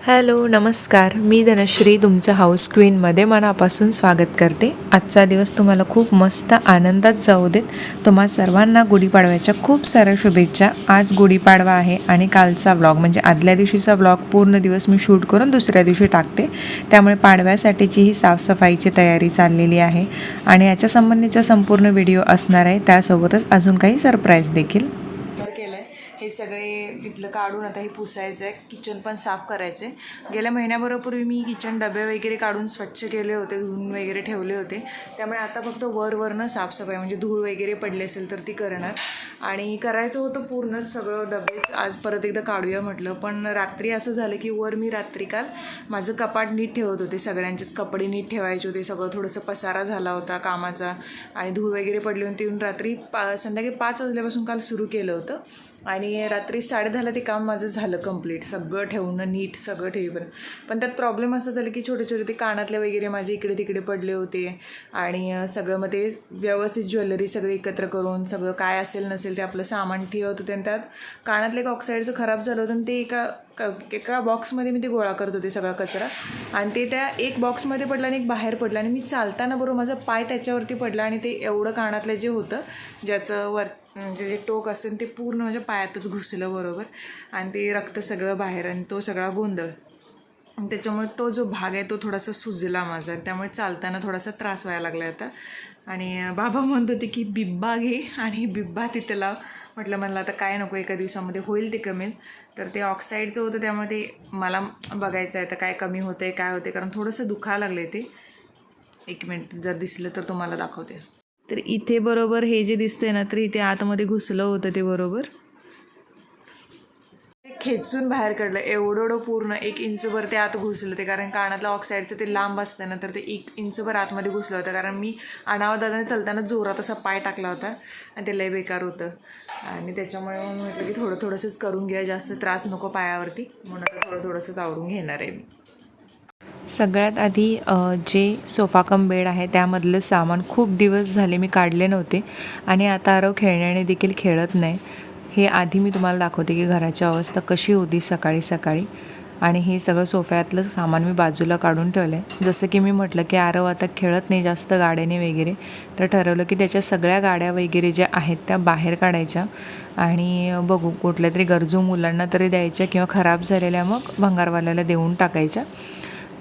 Hello नमस्कार, मी धनश्री तुमचं house क्वीनमध्ये मनापासून स्वागत करते। आजचा दिवस तुम्हाला खूप मस्त आनंदात जाऊ देत। तुम्हा सर्वांना गुढीपाडव्याच्या खूप साऱ्या शुभेच्छा। आज गुढीपाडवा आहे आणि कालचा व्लॉग म्हणजे आदल्या दिवशीचा व्लॉग पूर्ण दिवस मी शूट करून दुसऱ्या दिवशी टाकते, त्यामुळे पाडव्यासाठीची ही साफसफाईची तयारी चाललेली आहे आणि याच्या संबंधीचा संपूर्ण व्हिडिओ असणार आहे, त्यासोबतच अजून काही सरप्राईज देखील। हे सगळे तिथलं काढून आता हे पुसायचं आहे, किचन पण साफ करायचं आहे। गेल्या महिन्याभरापूर्वी मी किचन डबे वगैरे काढून स्वच्छ केले होते, धुवून वगैरे ठेवले होते, त्यामुळे आता फक्त वरवरनं साफसफाई म्हणजे धूळ वगैरे पडली असेल तर ती करणार आणि करायचं होतं पूर्णच सगळं डबे आज परत एकदा काढूया म्हटलं। पण रात्री असं झालं की वर मी रात्री काल माझं कपाट नीट ठेवत होते, सगळ्यांचेच कपडे नीट ठेवायचे होते, सगळं थोडंसं पसारा झाला होता कामाचा आणि धूळ वगैरे पडली होती, येऊन रात्री संध्याकाळी 5 वाजल्यापासून काल सुरू केलं होतं आणि रात्री 10:30ला ते काम माझं झालं कंप्लीट, सगळं ठेवणं नीट सगळं ठेवीपर्यंत। पण त्यात प्रॉब्लेम असं झालं की छोटे छोटे ते कानातले वगैरे माझे इकडे तिकडे पडले होते आणि सगळं मग ते व्यवस्थित ज्वेलरी सगळे एकत्र करून सगळं काय असेल नसेल ते आपलं सामान ठेवत होते आणि त्यात कानातले एक ऑक्साईडचं खराब झालं होतं आणि ते एका बॉक्समध्ये मी ते गोळा करत होते सगळा कचरा आणि ते त्या एक बॉक्समध्ये पडलं आणि एक बाहेर पडलं आणि मी चालताना बरोबर माझा पाय त्याच्यावरती पडला आणि ते एवढं कानातलं जे होतं ज्याचं म्हणजे जे टोक असेल ते पूर्ण माझ्या पायातच घुसलं बरोबर आणि ते रक्त सगळं बाहेर आणि तो सगळा गोंधळ आणि त्याच्यामुळे तो जो भाग आहे तो थोडासा सुजला माझा, त्यामुळे चालताना थोडासा त्रास व्हायला लागला होता आणि बाबा म्हणत होते की बिब्बा घे आणि बिब्बा तिथं लाव। म्हटलं मला आता काय नको, एका दिवसामध्ये होईल ते कमेल। तर ते ऑक्साईडचं होतं त्यामुळे ते मला बघायचं आहे तर काय कमी होतं आहे काय होते, कारण थोडंसं दुखायला लागलं आहे ते। एक मिनिट जर दिसलं तर तुम्हाला दाखवते। तर इथे बरोबर हे जे दिसतंय ना तर इथे आतमध्ये घुसलं होतं ते बरोबर खेचून बाहेर काढलं, एवढं पूर्ण 1 इंचभर ते आत घुसलं ते, कारण कानातलं ऑक्साईडचं ते लांब असतं ना तर ते 1 इंचभर आतमध्ये घुसलं होतं, कारण मी दादाने चालताना जोरात असा पाय टाकला होता आणि ते लय बेकार होतं आणि त्याच्यामुळे मग म्हटलं की थोडंसंच करून घ्या, जास्त त्रास नको पायावरती, म्हणून थोडंसंच आवरून घेणार आहे मी। सगळ्यात आधी जे सोफा कम बेड आहे त्यामधलं सामान खूप दिवस झाले मी काढले नव्हते आणि आता आरव खेळण्याने देखील खेळत नाही। हे आधी मी तुम्हाला दाखवते की घराची अवस्था कशी होती सकाळी सकाळी आणि हे सगळं सोफ्यातलं सामान मी बाजूला काढून ठेवलं आहे। जसं की मी म्हटलं की आरव आता खेळत नाही जास्त गाड्याने वगैरे, तर ठरवलं की त्याच्या सगळ्या गाड्या वगैरे ज्या आहेत त्या बाहेर काढायच्या आणि बघू कुठल्या तरी गरजू मुलांना तरी द्यायच्या किंवा खराब झालेल्या मग भंगारवाल्याला देऊन टाकायच्या।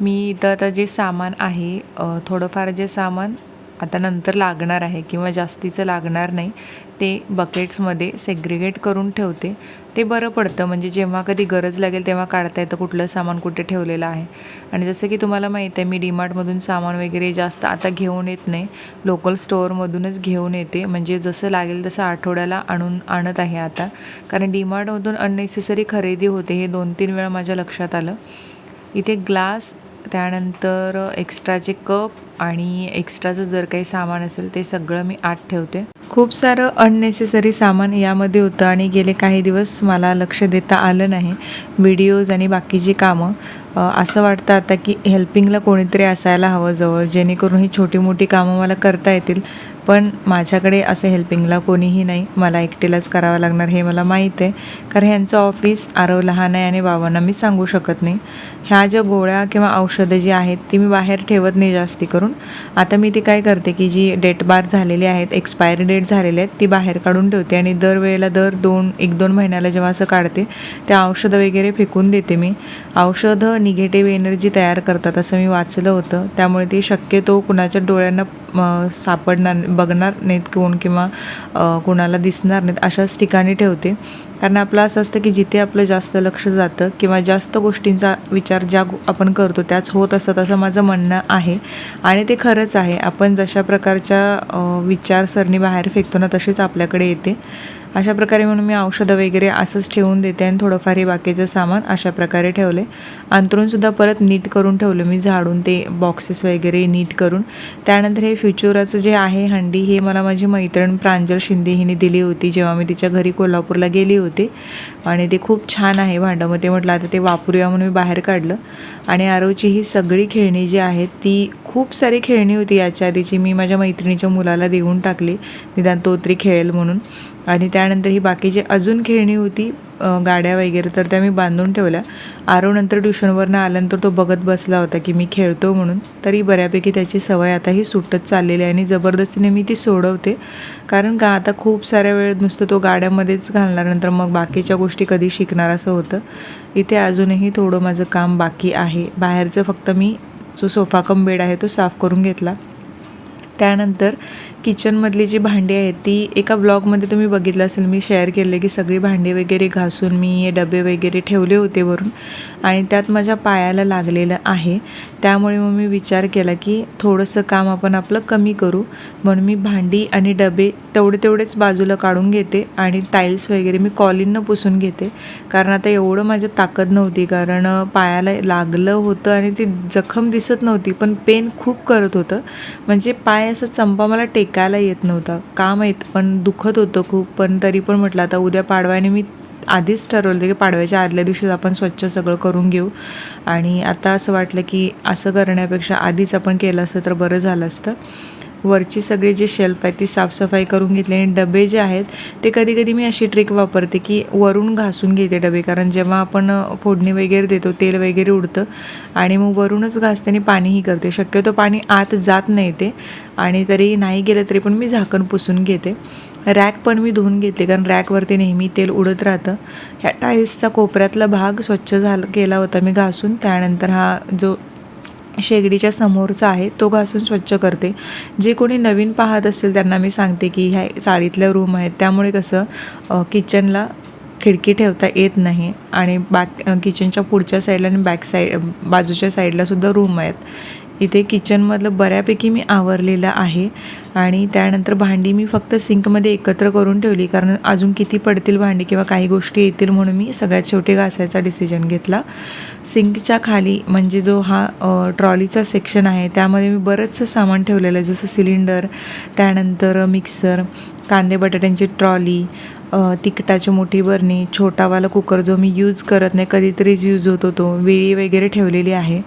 मी इथं आता जे सामान आहे थोडंफार जे सामान आता नंतर लागणार आहे किंवा जास्तीचं लागणार नाही ते बकेट्समध्ये सेग्रिगेट करून ठेवते, ते बरं पडतं म्हणजे जेव्हा कधी गरज लागेल तेव्हा काढता येतं कुठलं सामान कुठे ठेवलेलं आहे। आणि जसं की तुम्हाला माहीत आहे मी डीमार्टमधून सामान वगैरे जास्त आता घेऊन येत नाही, लोकल स्टोअरमधूनच घेऊन येते, म्हणजे जसं लागेल तसं आठवड्याला आणत आहे आता, कारण डीमार्टमधून अननेसेसरी खरेदी होते हे 2-3 वेळा माझ्या लक्षात आलं। इथे ग्लास, त्यानंतर एक्स्ट्राचे कप आणि एक्स्ट्राचं जर काही सामान असेल ते सगळं मी आत ठेवते। खूप सारं अननेसेसरी सामान यामध्ये होतं आणि गेले काही दिवस मला लक्ष देता आलं नाही व्हिडिओज आणि बाकीची कामं। असं वाटतं आता की हेल्पिंगला कोणीतरी असायला हवं जवळ, जेणेकरून ही छोटी मोठी कामं मला करता येतील, पण माझ्याकडे असं हेल्पिंगला कोणीही नाही, मला एकटीलाच करावं लागणार हे मला माहीत आहे, कारण ह्यांचं ऑफिस आरव लहान आहे आणि बाबांना मी सांगू शकत नाही। ह्या ज्या गोळ्या किंवा औषधं जी आहेत ती मी बाहेर ठेवत नाही जास्ती करून, आता मी ती काय करते की जी डेट बार झालेली आहेत, एक्सपायरी डेट झालेली आहेत ती बाहेर काढून ठेवते आणि दरवेळेला 1-2 महिन्याला जेव्हा असं काढते त्या औषधं वगैरे फेकून देते मी। औषधं निगेटिव्ह एनर्जी तयार करतात असं मी वाचलं होतं, त्यामुळे ती शक्यतो कुणाच्या डोळ्यांना बघणार नाहीत कोण किंवा कुणाला दिसणार नाहीत अशाच ठिकाणी ठेवते, कारण आपलं असं असतं की जिथे आपलं जास्त लक्ष जातं किंवा जास्त गोष्टींचा विचार ज्या आपण करतो त्याच होत असतं असं माझं म्हणणं आहे आणि ते खरंच आहे। आपण जशा प्रकारच्या विचारसरणी बाहेर फेकतो ना तशीच आपल्याकडे येते। अशा प्रकारे म्हणून मी औषधं वगैरे असंच ठेवून देते आणि थोडंफार हे बाकीचं सामान अशा प्रकारे ठेवले। अंतरूनसुद्धा परत नीट करून ठेवलं मी, झाडून ते बॉक्सेस वगैरे नीट करून। त्यानंतर हे फ्युचराचं जे आहे हंडी, हे मला माझी मैत्रीण प्रांजल शिंदे हिने दिली होती जेव्हा मी तिच्या घरी कोल्हापूरला गेली होते आणि ते खूप छान आहे भांडं, मग ते म्हटलं आता ते वापरूया म्हणून मी बाहेर काढलं। आणि आरवची ही सगळी खेळणी जी आहेत ती खूप सारी खेळणी होती याच्या आधीची, मी माझ्या मैत्रिणीच्या मुलाला देऊन टाकली निदान तो तरी खेळेल म्हणून, आणि त्यानंतर ही बाकीची अजून खेळणी होती गाड्या वगैरे, तर त्या मी बांधून ठेवल्या. आरव नंतर ट्युशनवरनं आल्यानंतर तो बघत बसला होता की मी खेळतो म्हणून. तरी बऱ्यापैकी त्याची सवय आता ही सुटत चाललेली आहे आणि जबरदस्तीने मी ती सोडवते. कारण का आता खूप साऱ्या वेळ नुसतं तो गाड्यामध्येच घालल्यानंतर मग बाकीच्या गोष्टी कधी शिकणार असं होतं. इथे अजूनही थोडं माझं काम बाकी आहे. बाहेरचं फक्त मी जो सोफा कम बेड आहे तो साफ करून घेतला. त्यानंतर किचनमधली जी भांडी आहेत ती एका व्लॉगमध्ये तुम्ही बघितलं असेल, मी शेअर केले की सगळी भांडी वगैरे घासून मी हे डबे वगैरे ठेवले होते वरून, आणि त्यात माझ्या पायाला लागलेलं आहे. त्यामुळे मग मी विचार केला की थोडंसं काम आपण आपलं कमी करू, म्हणून मी भांडी आणि डबे तेवढेच बाजूला काढून घेते आणि टाईल्स वगैरे मी कॉलिननं पुसून घेते. कारण आता एवढं माझ्या ताकद नव्हती, कारण पायाला लागलं होतं आणि ती जखम दिसत नव्हती पण पेन खूप करत होतं. म्हणजे पाय असं चंपा मला टेकायला येत नव्हता, का माहीत, पण दुखत होतं खूप. पण तरी पण म्हटलं आता उद्या पाडव्याने मी आधीच ठरवलं होतं की पाडव्याच्या आदल्या दिवशीच आपण स्वच्छ सगळं करून घेऊ. आणि आता असं वाटलं की असं करण्यापेक्षा आधीच आपण केलं असतं तर बरं झालं असतं. वरची सगळी जी शेल्फ आहे ती साफसफाई करून घेतली आणि डबे जे आहेत ते कधी मी अशी ट्रिक वापरते की वरून घासून घेते डबे, कारण जेव्हा आपण फोडणी वगैरे देतो तेल वगैरे उडतं आणि मग वरूनच घासताना पाणीही करते. शक्यतो पाणी आत जात नाही ते, आणि तरी नाही गेलं तरी पण मी झाकण पुसून घेते. रॅक पण मी धुवून घेतले, कारण रॅकवरती नेहमी तेल उडत राहतं. ह्या टाईल्सचा कोपऱ्यातला भाग स्वच्छ केला होता मी घासून. त्यानंतर हा जो शेगडीच्या समोरचा आहे तो घासून स्वच्छ करते. जे कोणी नवीन पाहत असेल त्यांना मी सांगते की ह्या चाळीतल्या रूम आहेत, त्यामुळे कसं किचनला खिडकी ठेवता येत नाही आणि किचनच्या पुढच्या साईडला आणि बाजूच्या साईडलासुद्धा रूम आहेत. इथे किचनमधलं बऱ्यापैकी मी आवरलेलं आहे. आणि त्यानंतर भांडी मी फक्त सिंकमध्ये एकत्र करून ठेवली, कारण अजून किती पडतील भांडी किंवा काही गोष्टी येतील, म्हणून मी सगळ्यात शेवटी घासायचा डिसिजन घेतला. सिंकच्या खाली म्हणजे जो हा ट्रॉलीचा सेक्शन आहे त्यामध्ये मी बरंचसं सामान ठेवलेलं आहे, जसं सिलेंडर, त्यानंतर मिक्सर, कांदे बटाट्यांची ट्रॉली, तिखटाची मोठी बरणी, छोटावाला कुकर जो मी यूज करत नाही, कधीतरीच यूज होतो तो, वेळी वगैरे ठेवलेली आहे.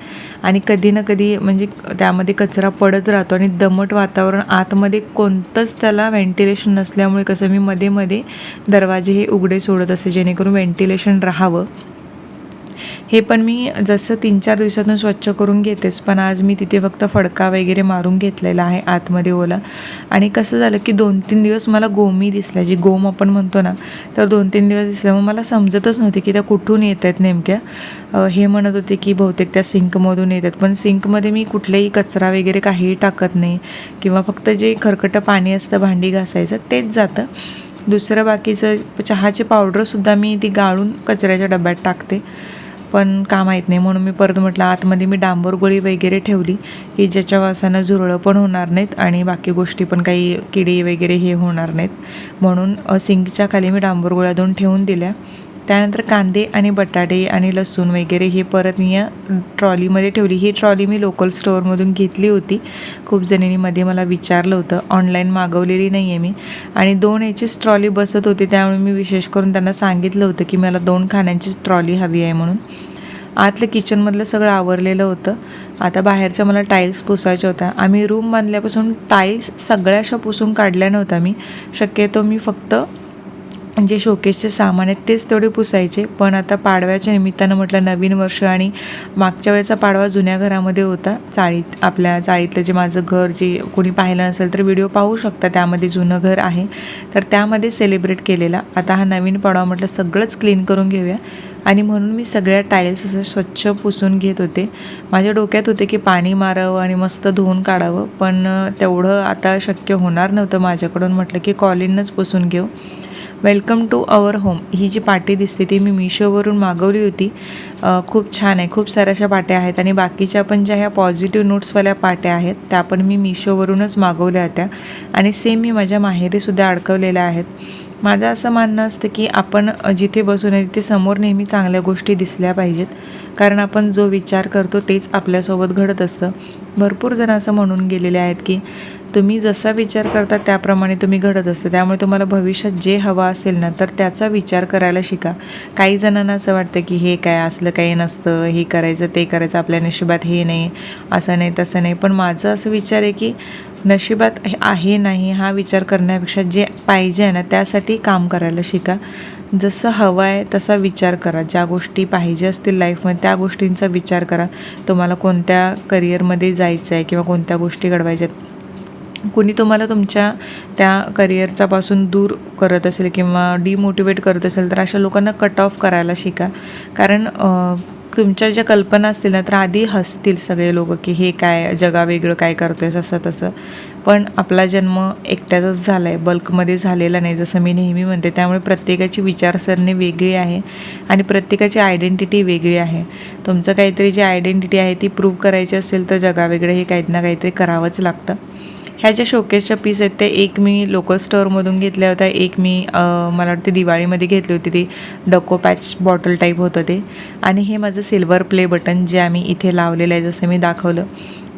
आणि कधी ना कधी म्हणजे त्यामध्ये कचरा पडत राहतो आणि दमट वातावरण, आतमध्ये कोणतंच त्याला व्हेंटिलेशन नसल्यामुळे कसं मी मध्ये दरवाजे हे उघडे सोडत असते जेणेकरून व्हेंटिलेशन राहावं. हे पण मी जसं 3-4 दिवसातून स्वच्छ करून घेतेच, पण आज मी तिथे फक्त फडका वगैरे मारून घेतलेला आहे आतमध्ये ओला. आणि कसं झालं की 2-3 दिवस मला गोमी दिसल्या, जी गोम आपण म्हणतो ना, तर 2-3 दिवस दिसल्या. मग मला समजतच नव्हते की त्या कुठून येत आहेत नेमक्या. हे म्हणत होते की बहुतेक त्या सिंकमधून येतात, पण सिंकमध्ये मी कुठलाही कचरा वगैरे काहीही टाकत नाही, किंवा फक्त जे खरकटं पाणी असतं भांडी घासायचं तेच जातं. दुसरं बाकीचं चहाची पावडरसुद्धा मी ती गाळून कचऱ्याच्या डब्यात टाकते, पण का माहीत नाही, म्हणून मी परत म्हटलं आतमध्ये मी डांबर गोळी वगैरे ठेवली की ज्याच्या वासानं झुरळं पण होणार नाहीत आणि बाकी गोष्टी पण काही किडे वगैरे हे होणार नाहीत, म्हणून सिंकच्या खाली मी डांबर गोळ्या 2 ठेवून दिल्या. त्यानंतर कांदे आणि बटाटे आणि लसूण वगैरे हे परत मी या ट्रॉलीमध्ये ठेवली. ही ट्रॉली मी लोकल स्टोअरमधून घेतली होती. खूप जणींनी मध्ये मला विचारलं होतं, ऑनलाईन मागवलेली नाही आहे मी. आणि 2 याचीच ट्रॉली बसत होती, त्यामुळे मी विशेष करून त्यांना सांगितलं होतं की मला 2 खाण्यांची ट्रॉली हवी आहे म्हणून. आतलं किचनमधलं सगळं आवरलेलं होतं. आता बाहेरच्या मला टाईल्स पुसायच्या होत्या. आम्ही रूम बांधल्यापासून टाईल्स सगळ्याशा पुसून काढल्या नव्हत्या मी. शक्यतो मी फक्त जे शोकेसचे सामान आहेत तेच तेवढे पुसायचे. पण आता पाडव्याच्या निमित्तानं म्हटलं नवीन वर्ष, आणि मागच्या वेळेचा पाडवा जुन्या घरामध्ये होता, आपल्या चाळीतलं जे माझं घर, जे कोणी पाहिलं नसेल तर व्हिडिओ पाहू शकता, त्यामध्ये जुनं घर आहे, तर त्यामध्ये सेलिब्रेट केलेला. आता हा नवीन पाडवा म्हटलं सगळंच क्लीन करून घेऊया, आणि म्हणून मी सगळ्या टाईल्स असं स्वच्छ पुसून घेत होते. माझ्या डोक्यात होते की पाणी मारावं आणि मस्त धुवून काढावं, पण तेवढं आता शक्य होणार नव्हतं माझ्याकडून. म्हटलं की कॉलिनच पुसून घेऊ. वेलकम टू अवर होम ही जी पाटी दिसते ती मी मिशोवरून मागवली होती. खूप छान आहे, खूप साऱ्या अशा पाट्या आहेत. आणि बाकीच्या पण ज्या ह्या पॉझिटिव्ह नोट्सवाल्या पाट्या आहेत त्या पण मी मिशोवरूनच मागवल्या होत्या, आणि सेम मी माझ्या माहेरीसुद्धा अडकवलेल्या आहेत. माझं असं म्हणणं असतं की आपण जिथे बसून आहे तिथे समोर नेहमी चांगल्या गोष्टी दिसल्या पाहिजेत, कारण आपण जो विचार करतो तेच आपल्यासोबत घडत असतं. भरपूर जण असं म्हणून गेलेले आहेत की तुम्ही जसा विचार करता त्याप्रमाणे तुम्ही घडत असतं, त्यामुळे तुम्हाला भविष्यात जे हवं असेल ना तर त्याचा विचार करायला शिका. काही जणांना असं वाटतं की हे काय, असलं काही नसतं, हे करायचं ते करायचं, आपल्या नशिबात हे नाही, असं नाही तसं नाही. पण माझं असं विचार आहे की नशिबात आहे नाही हा विचार करण्यापेक्षा जे पाहिजे आहे ना त्यासाठी काम करायला शिका. जसं हवं आहे तसा विचार करा. ज्या गोष्टी पाहिजे असतील लाईफमध्ये त्या गोष्टींचा विचार करा. तुम्हाला कोणत्या करिअरमध्ये जायचं आहे किंवा कोणत्या गोष्टी घडवायच्या आहेत. कुणी तुम्हाला तुमच्या त्या करिअरचापासून दूर करत असेल किंवा डिमोटिवेट करत असेल तर अशा लोकांना कट ऑफ करायला शिका. कारण तुमच्या ज्या कल्पना असतील ना तर आधी हसतील सगळे लोक की हे काय जगावेगळं काय करतो आहेस असं तसं. पण आपला जन्म एकट्याचाच झाला आहे, बल्कमध्ये झालेला नाही, जसं मी नेहमी म्हणते. त्यामुळे प्रत्येकाची विचारसरणी वेगळी आहे आणि प्रत्येकाची आयडेंटिटी वेगळी आहे. तुमचं काहीतरी जी आयडेंटिटी आहे ती प्रूव्ह करायची असेल तर जगावेगळं हे काही ना काहीतरी करावंच लागतं. ह्या ज्या शोकेसच्या पीस आहेत ते एक मी लोकल स्टोअरमधून घेतल्या होत्या, एक मी मला वाटते दिवाळीमध्ये घेतली होती. ती डको पॅच बॉटल टाईप होतं ते. आणि हे माझं सिल्वर प्ले बटन जे आम्ही इथे लावलेलं आहे जसं मी दाखवलं.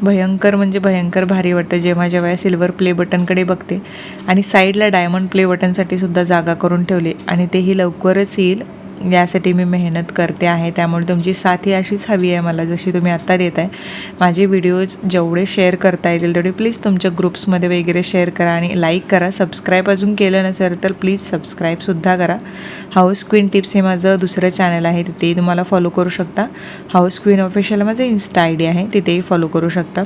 भयंकर म्हणजे भयंकर भारी वाटतं जेव्हा जेव्हा सिल्वर प्ले बटनकडे बघते. आणि साईडला डायमंड प्ले बटनसाठी सुद्धा जागा करून ठेवली आणि तेही लवकरच येईल, यासाठी मी मेहनत करते आहे. त्यामुळे तुमची साथ ही अशीच हवी आहे मला जशी तुम्ही आत्ता देत आहे. माझे व्हिडिओज जेवढे शेअर करता येतील तेवढे प्लीज तुमच्या ग्रुप्समध्ये वगैरे शेअर करा आणि लाईक करा. सबस्क्राईब अजून केलं नसेल तर प्लीज सबस्क्राईबसुद्धा करा. हाऊस क्वीन टिप्स हे माझं दुसरं चॅनल आहे, तिथेही तुम्हाला फॉलो करू शकता. हाऊस क्वीन ऑफिशियल माझं इन्स्टा ID आहे, तिथेही फॉलो करू शकता.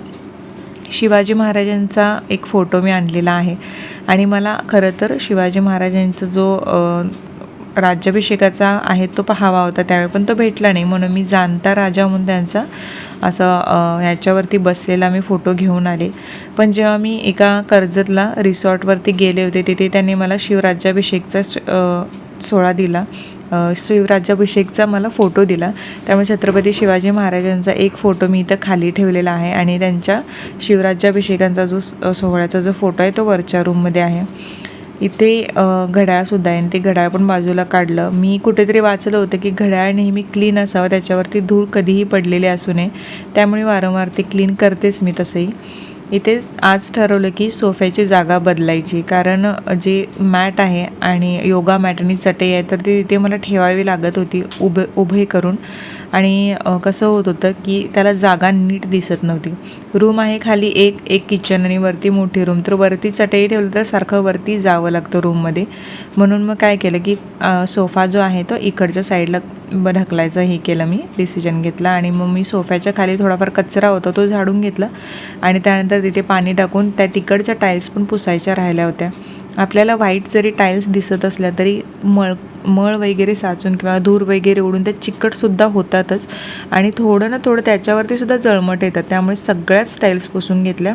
शिवाजी महाराजांचा एक फोटो मी आणलेला आहे आणि मला खरं तर शिवाजी महाराजांचा जो राज्याभिषेकाचा आहे तो पाहावा होता त्यावेळी, पण तो भेटला नाही. म्हणून मी जाणता राजा म्हणून त्यांचा असं ह्याच्यावरती बसलेला मी फोटो घेऊन आले. पण जेव्हा मी एका कर्जतला रिसॉर्टवरती गेले होते तिथे त्यांनी मला शिवराज्याभिषेकचा सोहळा दिला, शिवराज्याभिषेकचा मला फोटो दिला. त्यामुळे छत्रपती शिवाजी महाराजांचा एक फोटो मी इथं खाली ठेवलेला आहे आणि त्यांच्या शिवराज्याभिषेकांचा जो सोहळ्याचा जो फोटो आहे तो वरच्या रूममध्ये आहे. इथे घड्याळसुद्धा आहे आणि ते घड्याळ पण बाजूला काढलं. मी कुठेतरी वाचलं होतं की घड्याळ नेहमी क्लीन असावं, त्याच्यावरती धूळ कधीही पडलेली असू नये. त्यामुळे वारंवार ते क्लीन करतेच मी तसंही. इथे आज ठरवलं की सोफ्याची जागा बदलायची, कारण जे मॅट आहे आणि योगा मॅट आणि चटई आहे तर ती तिथे मला ठेवावी लागत होती उभे करून. आणि कसं होत होतं की त्याला जागा नीट दिसत नव्हती. रूम आहे खाली एक किचन आणि वरती मोठी रूम, तर वरती चटई ठेवलं तर सारखं वरती जावं लागतं रूममध्ये. म्हणून मग काय केलं की सोफा जो आहे तो इकडच्या साईडला ढकलायचं हे केलं, मी डिसिजन घेतला. आणि मग मी सोफ्याच्या खाली थोडाफार कचरा होता तो झाडून घेतला आणि त्यानंतर तिथे पाणी टाकून त्या तिकडच्या टाईल्स पण पुसायच्या राहिल्या होत्या. आपल्याला व्हाईट जरी टाईल्स दिसत असल्या तरी मळ वगैरे साचून किंवा धूर वगैरे उडून त्या चिकटसुद्धा होतातच आणि थोडं ना थोडं त्याच्यावरती सुद्धा जळमट येतात. त्यामुळे सगळ्याच टाईल्स पुसून घेतल्या,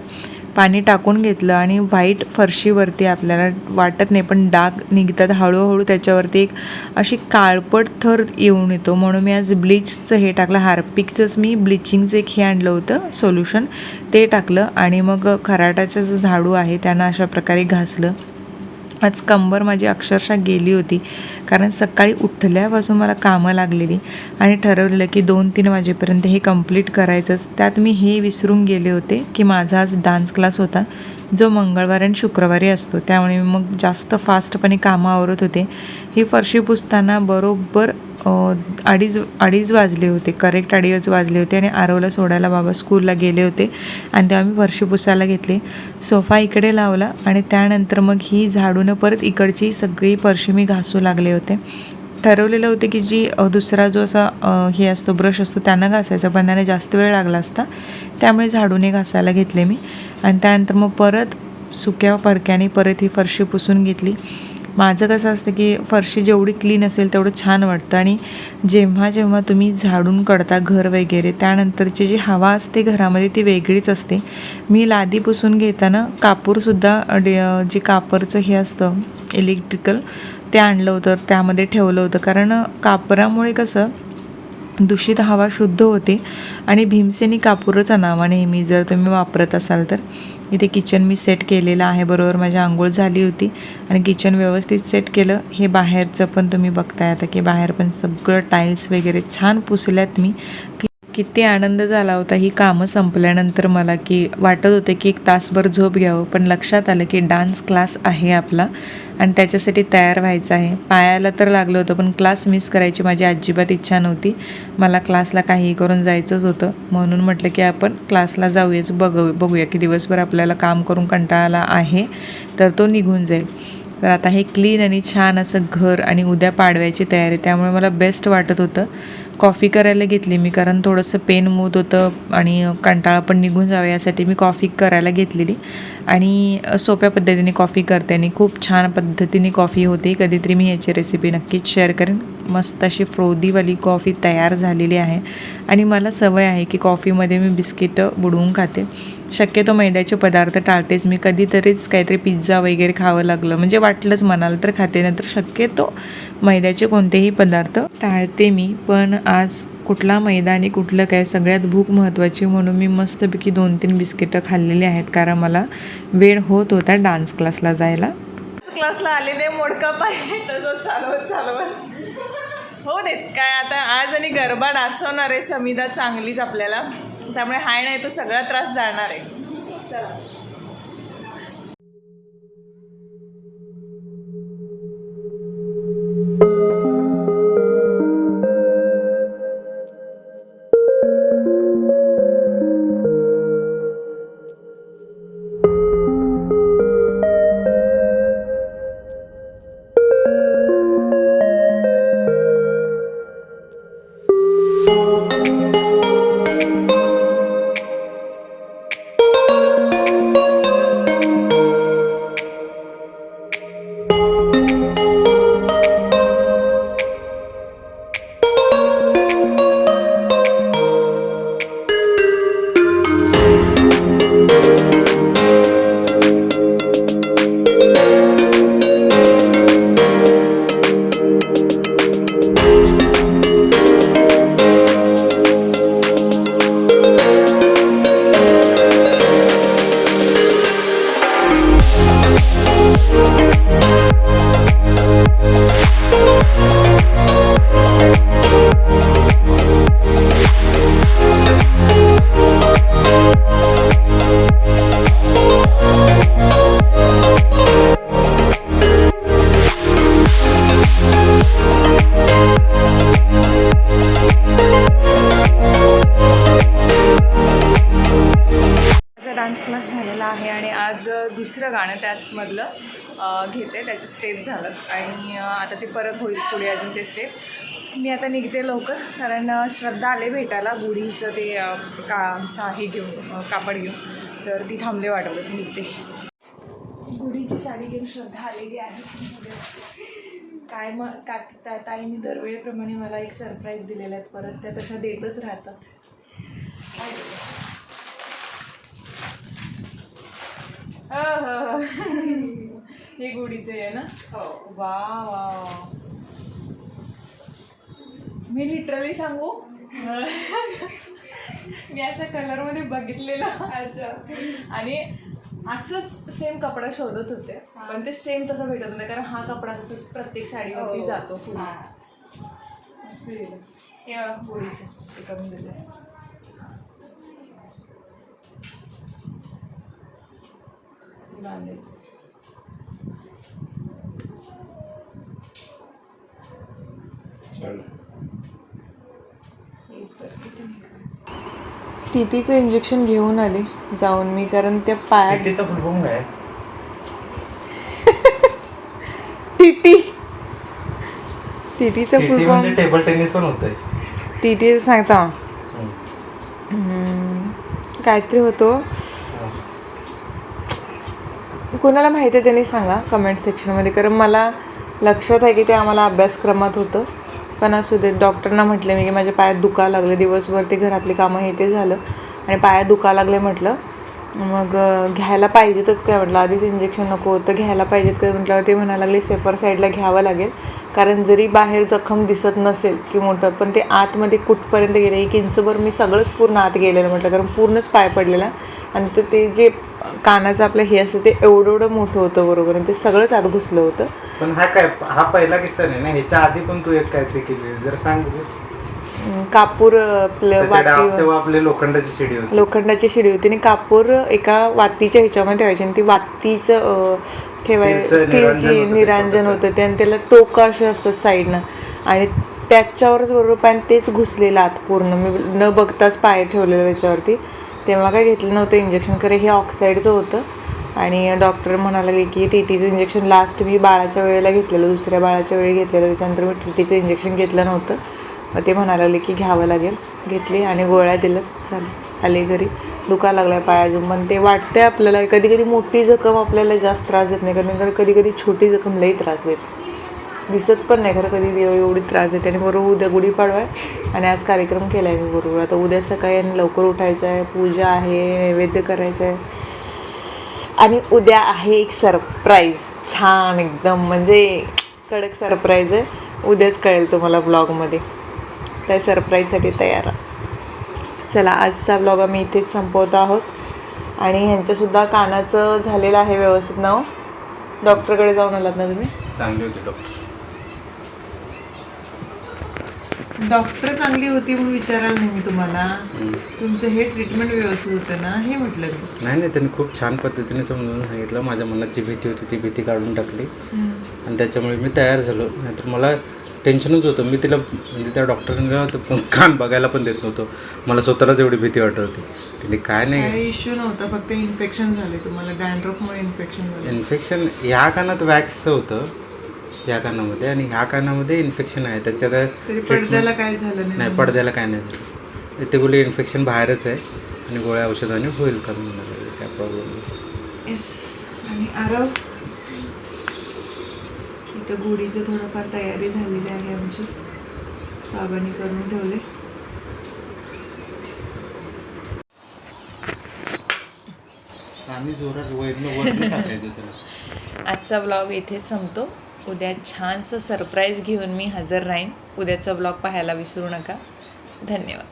पाणी टाकून घेतलं आणि व्हाईट फरशीवरती आपल्याला वाटत नाही पण डाग निघतात हळूहळू, त्याच्यावरती एक अशी काळपट थर येऊन येतो. म्हणून मी आज ब्लीचचं हे टाकलं, हार्पिकचंच मी ब्लिचिंगचं एक हे आणलं होतं सोल्युशन, ते टाकलं आणि मग खराटाचं जो झाडू आहे त्यानं अशा प्रकारे घासलं. आज कंबर माझी अक्षरशः गेली होती कारण सकाळी उठल्यापासून मला कामं लागलेली आणि ठरवलेलं की 2-3 वाजेपर्यंत हे कंप्लीट करायचंच. त्यात मी हे विसरून गेले होते की माझा आज डान्स क्लास होता जो मंगळवारी आणि शुक्रवारी असतो. त्यामुळे मी मग जास्त फास्टपणे कामं आवरत होते. ही फरशी पुसताना बरोबर 2:30 वाजले होते, करेक्ट 2:30 वाजले होते आणि आरवला सोडायला बाबा स्कूलला गेले होते आणि तेव्हा मी फरशी पुसायला घेतली. सोफा इकडे लावला आणि त्यानंतर मग ही झाडूनं परत इकडची सगळी फरशी मी घासू लागले होते. ठरवलेलं होतं की जी दुसरा जो असा हे असतो ब्रश असतो त्यानं घासायचा, पण त्याने जास्त वेळ लागला असता, त्यामुळे झाडूने घासायला घेतले मी. आणि त्यानंतर मग परत सुक्या पडक्याने परत ही फरशी पुसून घेतली. माझं कसं असतं की फरशी जेवढी क्लीन असेल तेवढं छान वाटतं आणि जेव्हा जेव्हा तुम्ही झाडून काढता घर वगैरे त्यानंतरची जी हवा असते घरामध्ये ती वेगळीच असते. मी लादी पुसून घेताना कापूरसुद्धा जे कापरचं हे असतं इलेक्ट्रिकल ते आणलं होतं, त्यामध्ये ठेवलं होतं. कारण कापरामुळे कसं दूषित हवा शुद्ध होते आणि भीमसेनी कापूरचं नाव नेहमी जर तुम्ही वापरत असाल तर. इथे किचन मी सेट केलेलं आहे, बरोबर माझी आंघोळ झाली होती आणि किचन व्यवस्थित सेट केलं. हे बाहेरचं पण तुम्ही बघताय आता की बाहेर पण सगळं टाईल्स वगैरे छान पुसल्यात मी. किती आनंद झाला होता ही कामं संपल्यानंतर मला की वाटत होते की 1 तासभर झोप घ्यावं, पण लक्षात आलं की डान्स क्लास आहे आपला आणि त्याच्यासाठी तयार व्हायचं आहे. पायाला तर लागलं होतं, पण क्लास मिस करायची माझी अजिबात इच्छा नव्हती. मला क्लासला काहीही करून जायचंच होतं. म्हणून म्हटलं की आपण क्लासला जाऊयाच, बघूया की दिवसभर आपल्याला काम करून कंटाळा आहे तर तो निघून जाईल. तर आता हे क्लीन आणि छान असं घर आणि उद्या पाडव्याची तयारी, त्यामुळे मला बेस्ट वाटत होतं. कॉफी करायला घेतली मी, कारण थोडंसं पेन मूत होतं आणि कंटाळा पण निघून जावं यासाठी मी कॉफी करायला घेतलेली. आणि सोप्या पद्धतीने कॉफी करते आणि खूप छान पद्धतीने कॉफी होते. कधीतरी मी ह्याची रेसिपी नक्कीच शेअर करेन. मस्त अशी फ्रोदीवाली कॉफी तयार झालेली आहे. आणि मला सवय आहे की कॉफीमध्ये मी बिस्किटं बुडवून खाते. शक्यतो मैद्याचे पदार्थ टाळतेच मी. कधीतरीच काहीतरी पिझ्झा वगैरे खावं लागलं म्हणजे वाटलंच मनाला तर खाते, नंतर शक्यतो मैद्याचे कोणतेही पदार्थ टाळते मी. पण आज कुठला मैदा आणि कुठलं काय, सगळ्यात भूक महत्त्वाची म्हणून मी मस्तपैकी 2-3 बिस्किटं खाल्लेली आहेत, कारण मला वेळ होत होता डान्स क्लासला जायला. क्लासला आलेले मोडका पाय तसंच चालवत हो देत काय. आता आज आणि गरबा नाचवणार आहे समिधा चांगलीच आपल्याला, त्यामुळे हाय नाही तो सगळा त्रास जाणार आहे. चला डान्स क्लास झालेला आहे आणि आज दुसरं गाणं त्यातमधलं घेते, त्याचं स्टेप झालं आणि आता ते परत होईल पुढे अजून ते स्टेप. मी आता निघते लवकर, कारण श्रद्धा आले भेटायला गुढीचं ते हे घेऊन कापड घेऊन, तर ती थांबले वाटवलं. निघते. गुढीची साडी घेऊन श्रद्धा आलेली आहे. काय मग ताईंनी दरवेळेप्रमाणे मला एक सरप्राईज दिलेला आहे, परत त्या तशा देतच राहतात. हे गुढीचे आहे ना? हो. वा वा, मी लिटरली सांगू मी अशा कलरमध्ये बघितलेलं आणि असंच सेम कपडा शोधत होते, पण ते सेम तसं भेटत नाही, कारण हा कपडा कसं प्रत्येक साडीवरती जातो. हे गुढीचं ते करून द्यायचं. टीटीचं इंजेक्शन घेऊन आले जाऊन मी, कारण त्या पायात टीटीचं फुल फॉर्म टेबल टेनिस पण होतंय. टीटीचं सांगता काहीतरी होतो. कोणाला माहिती आहे त्यांनी सांगा कमेंट सेक्शनमध्ये, कारण मला लक्षात आहे की ते आम्हाला अभ्यासक्रमात होतं. पण असू दे, डॉक्टरना म्हटलं मी की माझ्या पायात दुखायला लागले, दिवसभर ते घरातली कामं हे ते झालं आणि पायात दुखायला लागले. म्हटलं मग घ्यायला पाहिजेतच काय, म्हटलं आधीच इंजेक्शन नको होतं, घ्यायला पाहिजेत काय म्हटलं. ते म्हणायला लागले सेपर साईडला घ्यावं लागेल, कारण जरी बाहेर जखम दिसत नसेल की मोठं, पण ते आतमध्ये कुठपर्यंत गेलं 1 इंचभर मी सगळंच पूर्ण आत गेलेलं म्हटलं, कारण पूर्णच पाय पडलेला. आणि ते जे कानाचं आपलं हे असतं ते एवढं मोठं होतं बरोबर, आणि ते सगळंच आत घुसलं होतं. पण हा पहिला किस्सा नाही ना, ह्याच्या आधी पण तू एक काहीतरी केली, जर सांग. कापूर आपले लोखंडाची शिडी होती आणि कापूर एका वातीच्या ह्याच्यामध्ये ठेवायची आणि ती वातीचं स्टीलची निरांजन होतं ते, आणि त्याला टोकं असे असतात साईडनं, आणि त्याच्यावरच बरोबर पाय तेच घुसलेलं आत पूर्ण. मी न बघताच पाय ठेवलेलं त्याच्यावरती. तेव्हा काय घेतलं नव्हतं इंजेक्शन, खरं हे ऑक्साईडचं होतं. आणि डॉक्टर म्हणाला की TTचं इंजेक्शन लास्ट मी बाळाच्या वेळेला घेतलेलं, दुसऱ्या बाळाच्या वेळी घेतलेलं, त्याच्यानंतर मी TTचं इंजेक्शन घेतलं नव्हतं. मग ते म्हणाले की घ्यावं लागेल. घेतली आणि गोळ्या दिलं, चालेल आले घरी. दुखा लागला आहे पाय अजून, पण ते वाटतंय आपल्याला. कधी कधी मोठी जखम आपल्याला जास्त त्रास देत नाही, कारण कधी कधी छोटी जखम लई त्रास देते, दिसत पण नाही खरं कधी एवढी त्रास देते. आणि बरोबर उद्या गुढीपाडवा आहे आणि आज कार्यक्रम केला आहे मी बरोबर. आता उद्या सकाळी आणि लवकर उठायचं आहे, पूजा आहे, नैवेद्य करायचं आहे, आणि उद्या आहे एक सरप्राईज छान एकदम, म्हणजे कडक सरप्राईज आहे. उद्याच कळेल तुम्हाला ब्लॉगमध्ये. त्या सरप्राईजसाठी तयार आहे. चला आजचा ब्लॉग आम्ही इथेच संपवतो आहोत. आणि ह्यांच्यासुद्धा कानाचं झालेलं आहे व्यवस्थित ना. डॉक्टरकडे जाऊन आलात ना तुम्ही? चांगली होती डॉक्टर. डॉक्टर चांगली होती म्हणून विचारायला नाही मी तुम्हाला. तुमचं हे ट्रीटमेंट व्यवस्थित होतं ना हे म्हटलं मी. नाही त्यांनी खूप छान पद्धतीने समजून सांगितलं. माझ्या मनात जी भीती होती ती भीती काढून टाकली, आणि त्याच्यामुळे मी तयार झालो. नाहीतर मला टेन्शनच होतं. मी तिला म्हणजे त्या डॉक्टरांना कान बघायला पण देत नव्हतो. मला स्वतःलाच एवढी भीती वाटत होती. तिने काय नाही, इश्यू नव्हता, फक्त इन्फेक्शन झाले तुम्हाला, डॅन्ड्रफमुळे इन्फेक्शन झालं. इन्फेक्शन ह्या कानात वॅक्सचं होतं ह्या कानामध्ये, आणि ह्या कानामध्ये इन्फेक्शन आहे. त्याच्यात तरी पडद्याला काय झालं नाही, पडद्याला काय नाही झालं. ते बोलले इन्फेक्शन बाहेरच आहे आणि गोळ्या औषधाने होईल कमी म्हणाले, काय प्रॉब्लेम नाही. येस. आणि आरव इथं गुढीचं थोडंफार तयारी झालेली आहे आमची, बाबांनी करून ठेवले. आम्ही जोरात वरनं टाकायचं त्याला. आजचा ब्लॉग इथेच संपतो. उद्या छानसं सरप्राईज घेऊन मी हजर राहीन. उद्याचा ब्लॉग पाहायला विसरू नका. धन्यवाद.